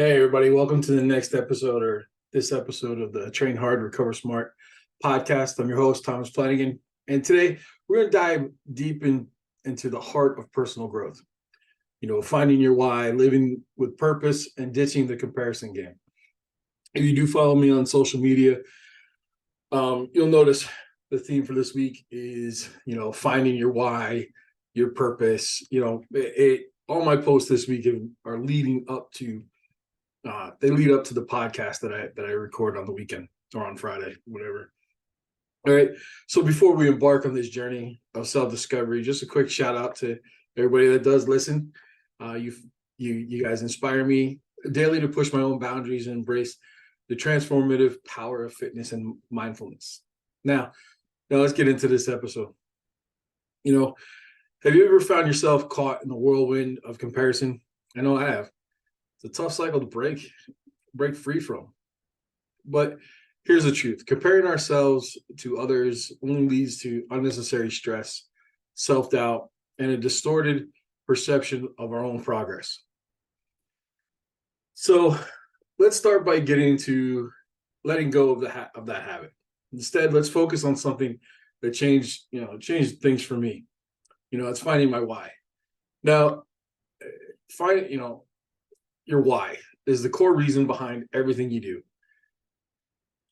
Hey, everybody, welcome to the next episode or this episode of the Train Hard, Recover Smart podcast. I'm your host, Thomas Flanagan. And today we're going to dive deep into the heart of personal growth. Finding your why, living with purpose, and ditching the comparison game. If you do follow me on social media, you'll notice the theme for this week is, finding your why, your purpose. All my posts this week are leading up to they lead up to the podcast that I record on the weekend or on Friday, whatever. All right. So before we embark on this journey of self-discovery, just a quick shout out to everybody that does listen. You guys inspire me daily to push my own boundaries and embrace the transformative power of fitness and mindfulness. Now let's get into this episode. Have you ever found yourself caught in the whirlwind of comparison? I know I have. It's a tough cycle to break free from. But here's the truth. Comparing ourselves to others only leads to unnecessary stress, self-doubt, and a distorted perception of our own progress. So let's start by getting to letting go of that habit. Instead, let's focus on something that changed things for me. It's finding my why. Now, your why is the core reason behind everything you do.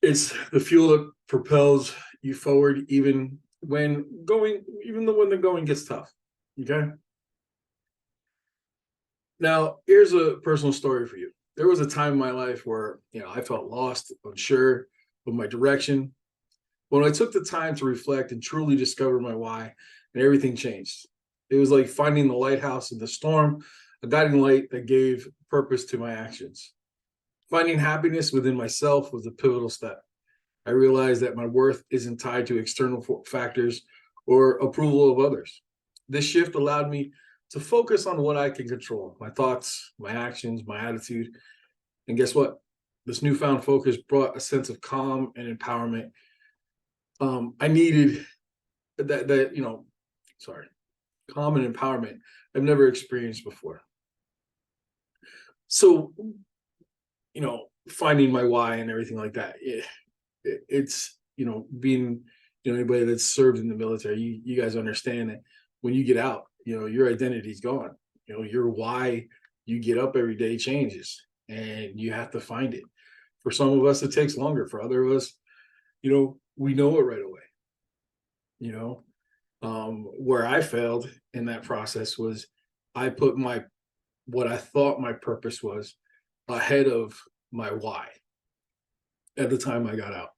It's the fuel that propels you forward, even when the going gets tough. Okay. Now, here's a personal story for you. There was a time in my life where, I felt lost, unsure of my direction. When I took the time to reflect and truly discover my why, and everything changed. It was like finding the lighthouse in the storm, a guiding light that gave purpose to my actions. Finding happiness within myself was a pivotal step. I realized that my worth isn't tied to external factors or approval of others. This shift allowed me to focus on what I can control, my thoughts, my actions, my attitude. And guess what? This newfound focus brought a sense of calm and empowerment. I needed calm and empowerment I've never experienced before. So, finding my why and everything like that. It's, being, anybody that's served in the military, you guys understand that when you get out, your identity's gone. Your why you get up every day changes and you have to find it. For some of us, it takes longer. For other of us, we know it right away. Where I failed in that process was I put what I thought my purpose was ahead of my why at the time I got out.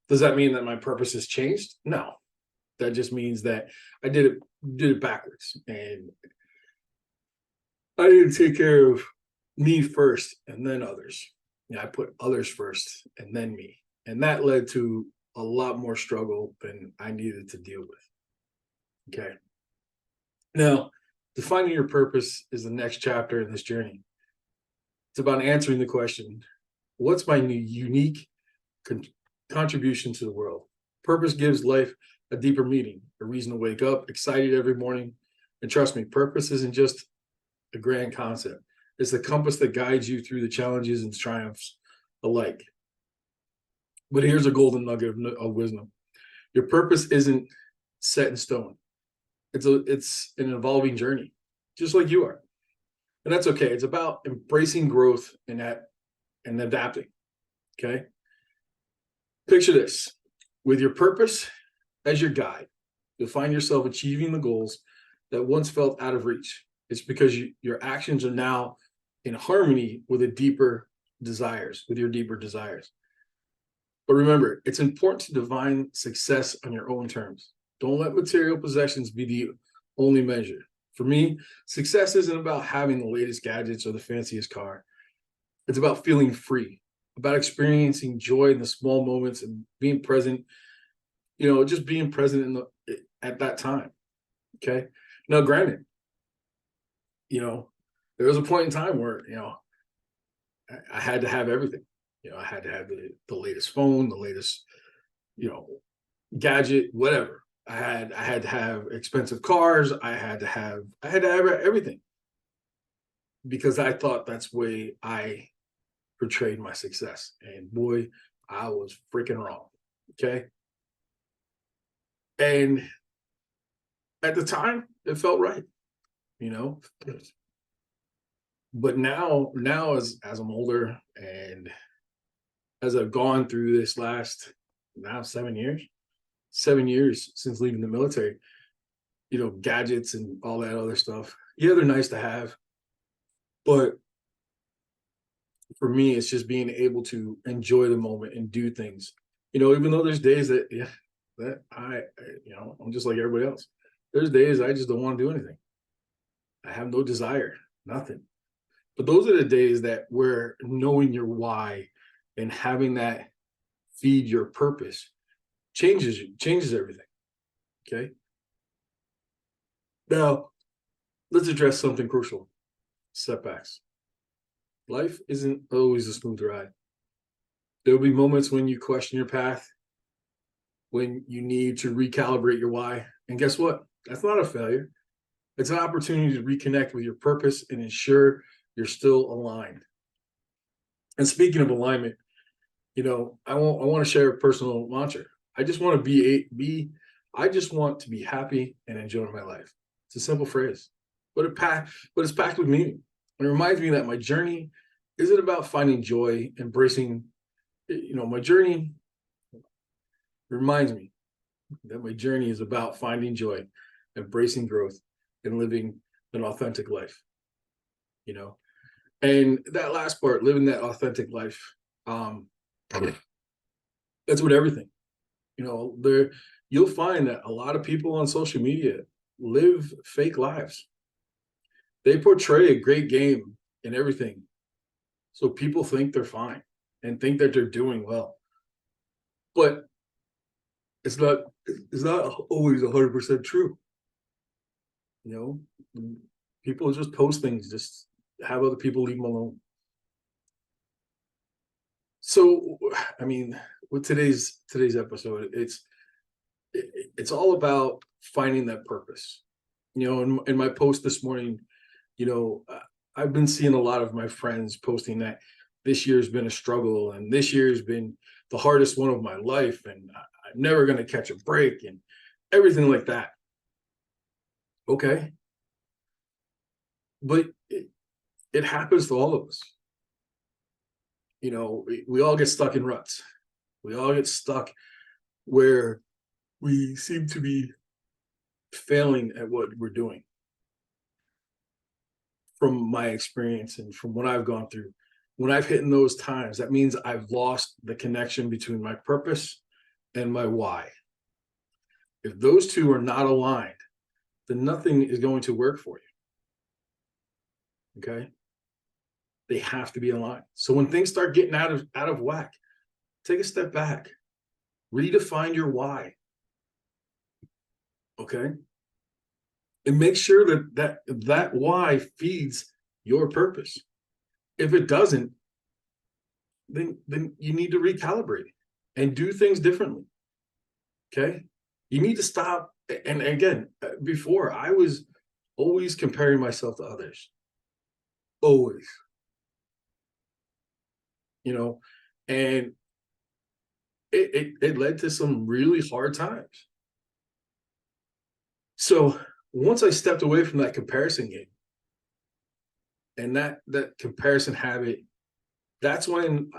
Does that mean that my purpose has changed? No. That just means that I did it backwards, and I didn't take care of me first and then others. I put others first and then me, and that led to a lot more struggle than I needed to deal with. Okay. Now, defining your purpose is the next chapter in this journey. It's about answering the question, what's my unique contribution to the world? Purpose gives life a deeper meaning, a reason to wake up excited every morning. And trust me, purpose isn't just a grand concept. It's the compass that guides you through the challenges and triumphs alike. But here's a golden nugget of wisdom. Your purpose isn't set in stone. It's an evolving journey, just like you are. And that's okay. It's about embracing growth and adapting. Okay. Picture this. With your purpose as your guide, you'll find yourself achieving the goals that once felt out of reach. It's because your actions are now in harmony with your deeper desires. But remember, it's important to define success on your own terms. Don't let material possessions be the only measure. For me, success isn't about having the latest gadgets or the fanciest car. It's about feeling free, about experiencing joy in the small moments and being present, just being present at that time. Okay. Now, granted, there was a point in time where, I had to have everything. I had to have the latest phone, the latest, gadget, whatever. I had to have expensive cars. I had to have everything. because I thought that's the way I portrayed my success. And boy, I was freaking wrong. Okay. And at the time, it felt right, you know. But now as I'm older and as I've gone through this last now 7 years since leaving the military, gadgets and all that other stuff. Yeah, they're nice to have, but for me, it's just being able to enjoy the moment and do things. Even though there's days that I'm just like everybody else. There's days I just don't want to do anything. I have no desire, nothing. But those are the days that where knowing your why and having that feed your purpose changes everything. Okay. Now, let's address something crucial: setbacks. Life isn't always a smooth ride. There'll be moments when you question your path, when you need to recalibrate your why. And guess what? That's not a failure. It's an opportunity to reconnect with your purpose and ensure you're still aligned. And speaking of alignment, I want to share a personal mantra. I just want to I just want to be happy and enjoy my life. It's a simple phrase, but it's packed with meaning. And it reminds me that my journey isn't about finding joy, embracing, my journey reminds me that my journey is about finding joy, embracing growth, and living an authentic life, And that last part, living that authentic life, that's what everything, there you'll find that a lot of people on social media live fake lives. They portray a great game and everything. So people think they're fine and think that they're doing well. But it's not always 100% true. People just post things, just have other people leave them alone. So, I mean, with today's episode, it's all about finding that purpose. In my post this morning, I've been seeing a lot of my friends posting that this year's been a struggle and this year's been the hardest one of my life, and I'm never going to catch a break and everything like that. Okay. But it happens to all of us. We all get stuck in ruts. We all get stuck where we seem to be failing at what we're doing. From my experience and from what I've gone through, when I've hit in those times, that means I've lost the connection between my purpose and my why. If those two are not aligned, then nothing is going to work for you. Okay? They have to be aligned. So when things start getting out of whack, take a step back. Redefine your why. Okay? And make sure that why feeds your purpose. If it doesn't, then you need to recalibrate and do things differently. Okay? You need to stop. And again, before I was always comparing myself to others. Always. And it led to some really hard times. So once I stepped away from that comparison game and that comparison habit, that's when,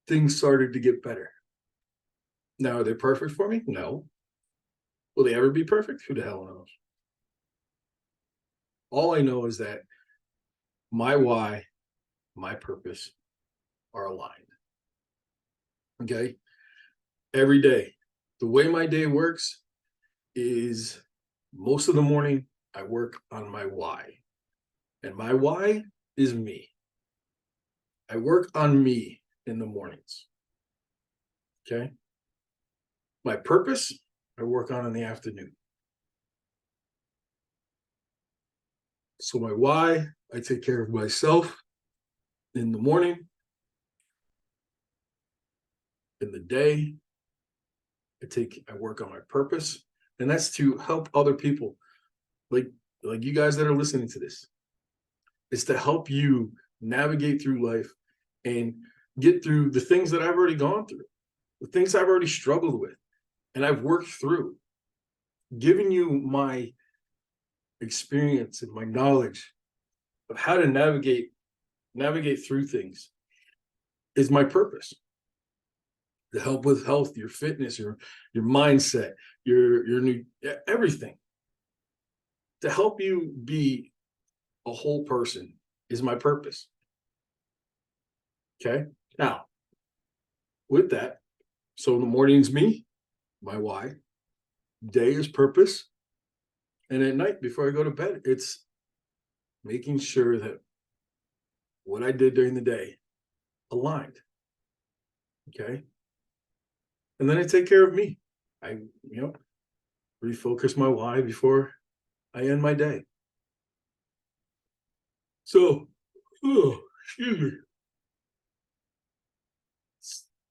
things started to get better. Now, are they perfect for me? No. Will they ever be perfect? Who the hell knows? All I know is that my why, my purpose are aligned. Okay? Every day. The way my day works is most of the morning, I work on my why. And my why is me. I work on me in the mornings. Okay? My purpose, I work on in the afternoon. So my why, I take care of myself in the morning. In the day, I work on my purpose, and that's to help other people. Like like you guys that are listening to this, is to help you navigate through life and get through the things that I've already gone through, the things I've already struggled with and I've worked through. Giving you my experience and my knowledge of how to navigate through things is my purpose. To help with health, your fitness, your mindset, your new everything. To help you be a whole person is my purpose. Okay. Now, with that, so in the morning's me, my why. Day is purpose. And at night, before I go to bed, it's making sure that what I did during the day aligned. Okay. And then I take care of me. I, refocus my why before I end my day. So, excuse me.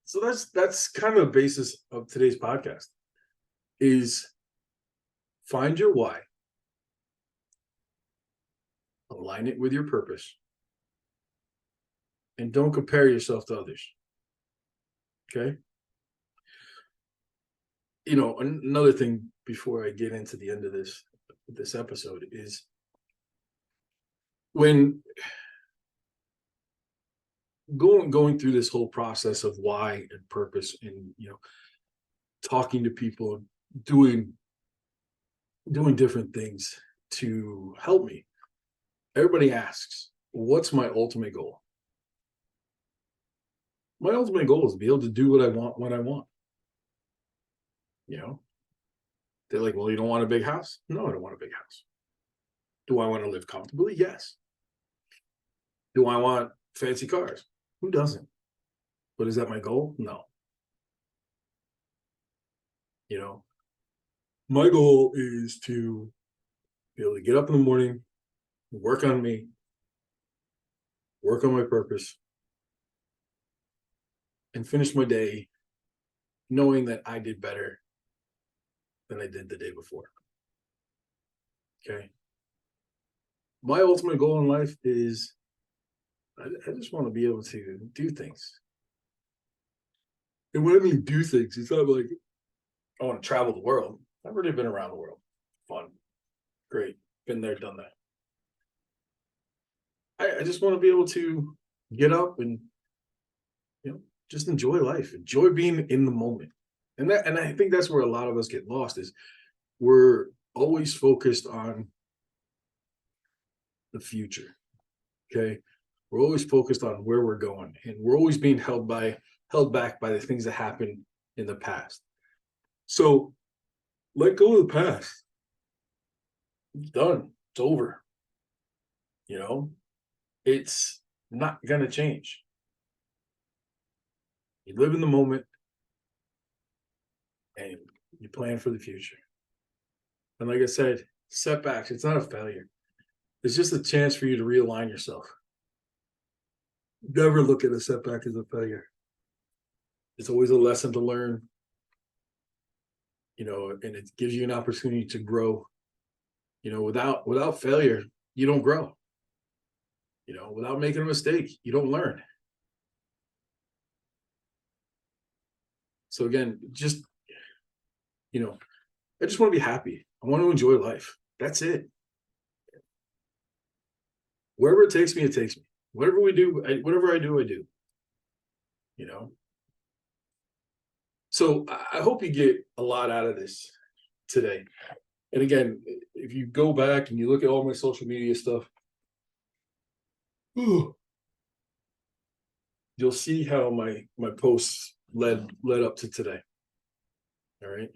So that's kind of the basis of today's podcast is find your why, align it with your purpose, and don't compare yourself to others. Okay. Another thing before I get into the end of this episode is when going through this whole process of why and purpose and talking to people, doing different things to help me. Everybody asks, what's my ultimate goal? My ultimate goal is to be able to do what I want when I want. They're like, well, you don't want a big house? No, I don't want a big house. Do I want to live comfortably? Yes. Do I want fancy cars? Who doesn't? But is that my goal? No. My goal is to be able to get up in the morning, work on me, work on my purpose, and finish my day knowing that I did better than I did the day before. Okay. My ultimate goal in life is I just want to be able to do things. And when I mean do things, it's not like I want to travel the world. I've already been around the world. Fun. Great. Been there, done that. I just want to be able to get up and just enjoy life, enjoy being in the moment. And I think that's where a lot of us get lost is we're always focused on the future. Okay. We're always focused on where we're going, and we're always being held back by the things that happened in the past. So let go of the past. It's done. It's over. It's not going to change. You live in the moment and you plan for the future. And like I said, setbacks, it's not a failure. It's just a chance for you to realign yourself. Never look at a setback as a failure. It's always a lesson to learn, and it gives you an opportunity to grow. Without failure, you don't grow. Without making a mistake, you don't learn. So again, just, I just want to be happy. I want to enjoy life. That's it. Wherever it takes me, it takes me. Whatever we do, whatever I do, I do. So I hope you get a lot out of this today. And again, if you go back and you look at all my social media stuff, you'll see how my posts led up to today. All right.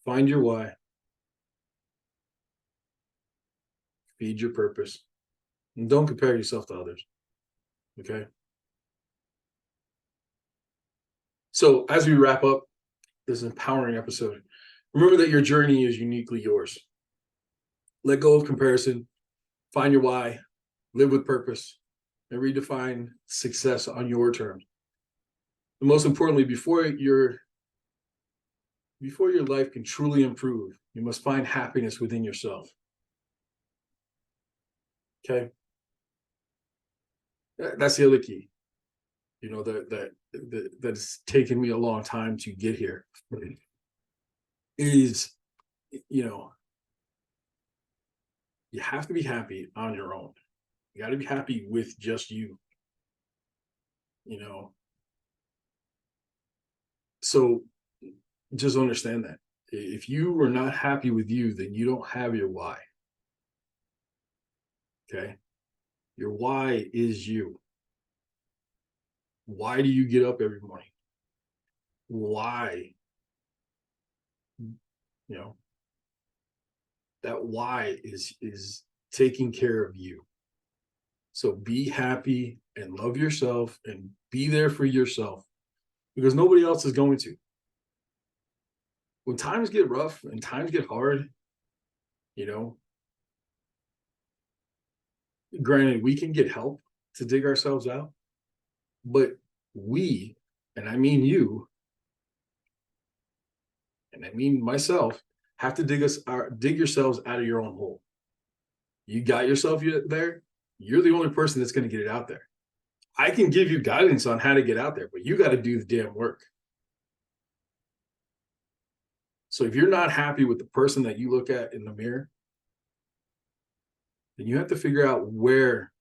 Find your why. Feed your purpose. And don't compare yourself to others. Okay. So as we wrap up this empowering episode, remember that your journey is uniquely yours. Let go of comparison. Find your why. Live with purpose. And redefine success on your terms. And most importantly, before you're before your life can truly improve, you must find happiness within yourself. Okay. That's the other key, that's taken me a long time to get here is, you know, you have to be happy on your own. You got to be happy with just you, you know. So just understand that if you are not happy with you, then you don't have your why. Okay. Your why is you. Why do you get up every morning? Why? You know, that why is taking care of you. So be happy and love yourself and be there for yourself, because nobody else is going to. When times get rough and times get hard, you know, granted, we can get help to dig ourselves out, but we, and I mean you, and I mean myself, have to dig yourselves out of your own hole. You got yourself there, you're the only person that's going to get it out there. I can give you guidance on how to get out there, but you got to do the damn work. So if you're not happy with the person that you look at in the mirror, then you have to figure out where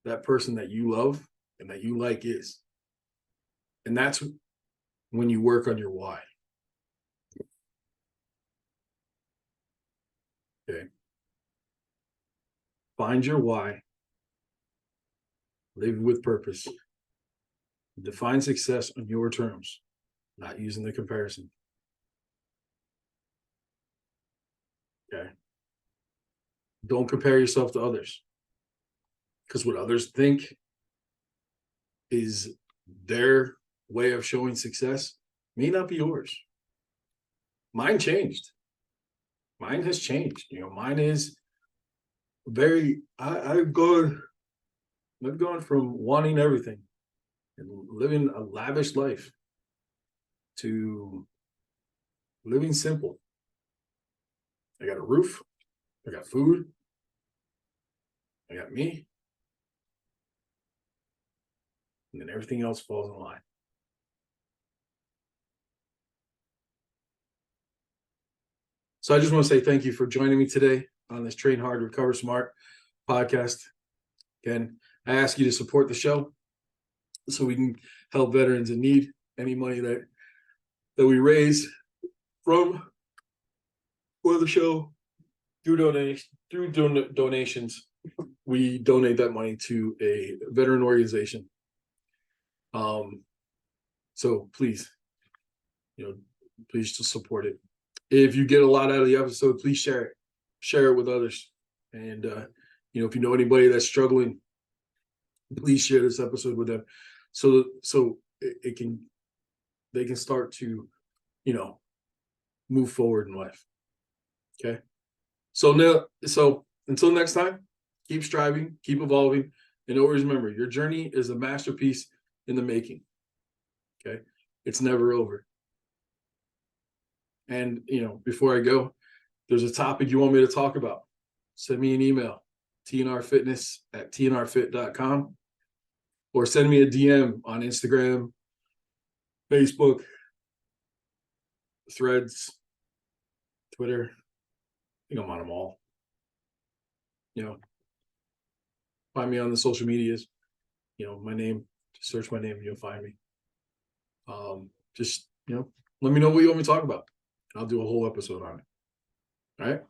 that person that you love and that you like is. And that's when you work on your why. Okay. Find your why. Live with purpose. Define success on your terms, not using the comparison. Okay. Don't compare yourself to others, because what others think is their way of showing success may not be yours. Mine changed. Mine has changed. Mine is very, I've gone from wanting everything and living a lavish life to living simple. I got a roof, I got food, I got me, and then everything else falls in line. So I just want to say thank you for joining me today on this Train Hard, Recover Smart podcast. Again, I ask you to support the show so we can help veterans in need. Any money that we raise for the show through donations, we donate that money to a veteran organization. So please, please just support it. If you get a lot out of the episode, please share it with others. And if you know anybody that's struggling, please share this episode with them, so they can start to move forward in life. Okay. So until next time, keep striving, keep evolving, and always remember, your journey is a masterpiece in the making. Okay. It's never over. And before I go, there's a topic you want me to talk about, send me an email, tnrfitness@tnrfit.com, or send me a DM on Instagram, Facebook, Threads, Twitter. I think I'm on them all. Find me on the social medias. My name, just search my name, you'll find me. Just let me know what you want me to talk about. I'll do a whole episode on it. All right.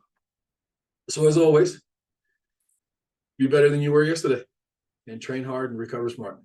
So as always, be better than you were yesterday, and train hard and recover smart.